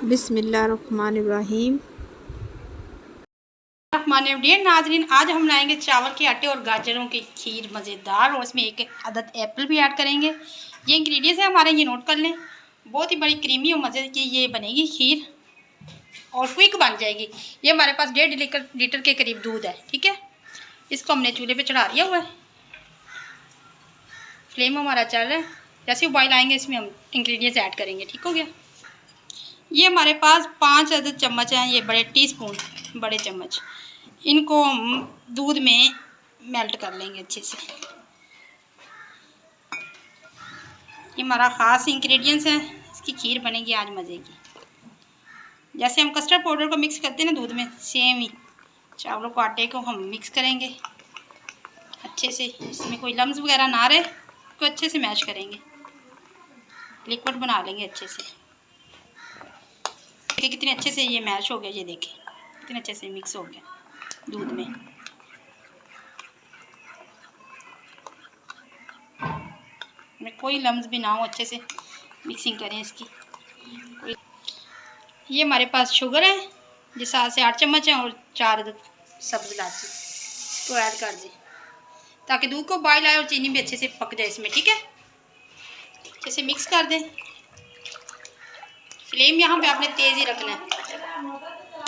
बिस्मिल्लाहिर्रहमानिर्रहीम। डियर नाजरीन, आज हम बनाएंगे चावल के आटे और गाजरों की खीर मज़ेदार, और उसमें एक अदद एप्पल भी ऐड करेंगे। ये इंग्रेडिएंट्स है हमारे, ये नोट कर लें। बहुत ही बड़ी क्रीमी और मज़े की ये बनेगी खीर और क्विक बन जाएगी। ये हमारे पास 1.5 लीटर के करीब दूध है, ठीक है। इसको हमने चूल्हे पे चढ़ा दिया हुआ है, फ्लेम हमारा चल रहा है। जैसे उबाल आएंगे इसमें हम इंग्रेडिएंट्स ऐड करेंगे, ठीक हो गया। ये हमारे पास 5 अदद चम्मच हैं, ये बड़े टीस्पून बड़े चम्मच। इनको हम दूध में मेल्ट कर लेंगे अच्छे से। ये हमारा ख़ास इंग्रेडिएंट्स है, इसकी खीर बनेगी आज मज़े की। जैसे हम कस्टर्ड पाउडर को मिक्स करते हैं ना दूध में, सेम ही चावलों को आटे को हम मिक्स करेंगे अच्छे से। इसमें कोई लम्स वगैरह ना रहे, इसको अच्छे से मैश करेंगे, लिक्विड बना लेंगे अच्छे से। देखिए कितने अच्छे से ये मैश हो गया, ये देखें कितने अच्छे से मिक्स हो गया दूध में। कोई लम्स भी ना हो, अच्छे से मिक्सिंग करें इसकी। ये हमारे पास शुगर है, जो 7 से 8 चम्मच है, और 4 सब्ज़ इलायची को ऐड कर दें ताकि दूध को बॉयल आए और चीनी भी अच्छे से पक जाए इसमें, ठीक है। अच्छे से मिक्स कर दें। फ्लेम यहाँ पे आपने तेज़ ही रखना है।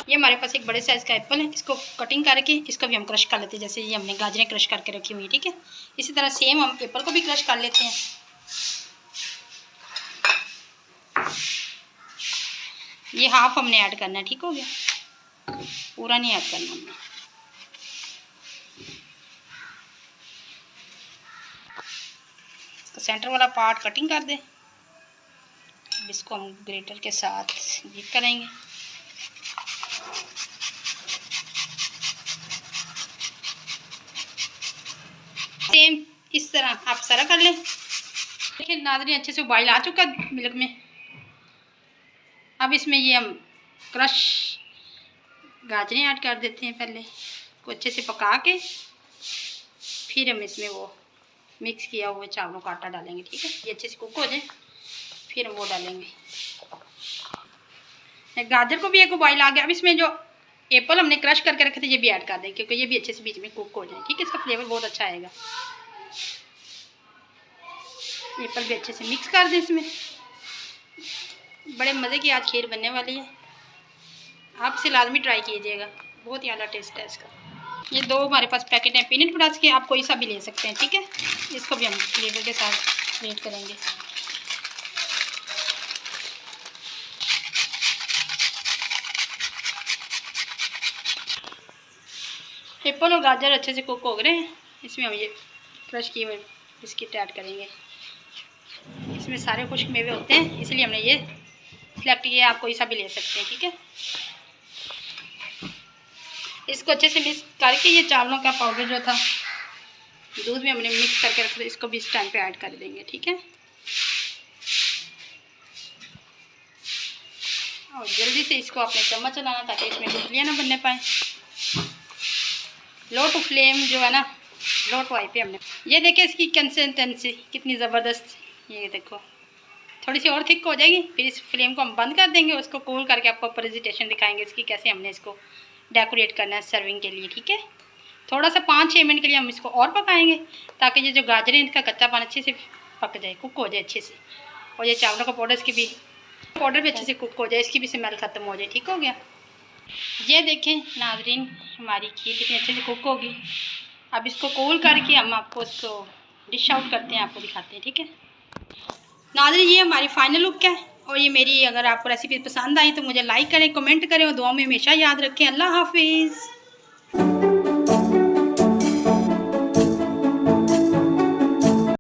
ये हमारे पास एक बड़े साइज़ का एप्पल है, इसको कटिंग करके इसको भी हम क्रश कर लेते हैं। जैसे ये हमने गाजरें क्रश करके रखी हुई है, ठीक है। इसी तरह सेम हम एप्पल को भी क्रश कर लेते हैं। ये हाफ हमने ऐड करना है, ठीक हो गया, पूरा नहीं ऐड करना हमने। इसका सेंटर वाला पार्ट कटिंग कर दें। अब इसको हम ग्रेटर के साथ बीट करेंगे। सेम इस तरह आप सारा कर लें। देखिए नाज़रीन, अच्छे से उबाल आ चुका है मिल्क में। अब इसमें ये हम क्रश गाजरें ऐड कर देते हैं। पहले को अच्छे से पका के फिर हम इसमें वो मिक्स किया हुआ चावलों का आटा डालेंगे, ठीक है। ये अच्छे से कुक हो जाए फिर हम वो डालेंगे। गाजर को भी एक उबाल आ गया। अब इसमें जो एप्पल हमने क्रश करके रखे थे ये भी ऐड कर देंगे, क्योंकि ये भी अच्छे से बीच में कुक हो जाए, ठीक है। इसका फ्लेवर बहुत अच्छा आएगा। एप्पल भी अच्छे से मिक्स कर दें इसमें। बड़े मज़े की आज खीर बनने वाली है, आप इसे लाजमी ट्राई कीजिएगा, बहुत ही आला टेस्ट है इसका। ये 2 हमारे पास पैकेट हैं पीनट बटर्स के, आप कोई सा भी ले सकते हैं, ठीक है। इसको भी हम फ्लेवर के साथ ग्रेट करेंगे। एप्पल और गाजर अच्छे से कुक हो गए हैं। इसमें हम ये क्रश किए हुए बिस्किट ऐड करेंगे। इसमें सारे खुश्क मेवे होते हैं, इसलिए हमने ये सिलेक्ट किया, आप कोई सा भी ले सकते हैं, ठीक है। इसको अच्छे से मिक्स करके ये चावलों का पाउडर जो था दूध में हमने मिक्स करके रखा था, इसको भी इस टाइम पे ऐड कर देंगे, ठीक है। और जल्दी से इसको अपने चम्मच चलाना ताकि इसमें गुठलियाँ ना बनने पाए। लो टू फ्लेम जो है ना, लो टू हाई पे हमने। ये देखिए इसकी कंसिस्टेंसी कितनी ज़बरदस्त। ये देखो थोड़ी सी और थिक हो जाएगी, फिर इस फ्लेम को हम बंद कर देंगे। उसको कूल करके आपको प्रेजेंटेशन दिखाएंगे इसकी, कैसे हमने इसको डेकोरेट करना है सर्विंग के लिए, ठीक है। थोड़ा सा 5-6 मिनट के लिए हम इसको और पकाएंगे ताकि ये जो गाजरें इनका कच्चापन अच्छे से पक जाए, कुक हो जाए अच्छे से। और ये चावलों का पाउडर भी अच्छे से कुक हो जाए, इसकी भी स्मेल ख़त्म हो जाए, ठीक हो गया। ये देखें नाजरीन, हमारी खीर कितनी अच्छे से कुक होगी। अब इसको कूल करके हम आपको इसको डिश आउट करते हैं, आपको दिखाते हैं, ठीक है नाजरीन। ये हमारी फाइनल लुक है। और ये मेरी अगर आपको रेसिपी पसंद आई तो मुझे लाइक करें, कमेंट करें और दुआ में हमेशा याद रखें। अल्लाह हाफिज़।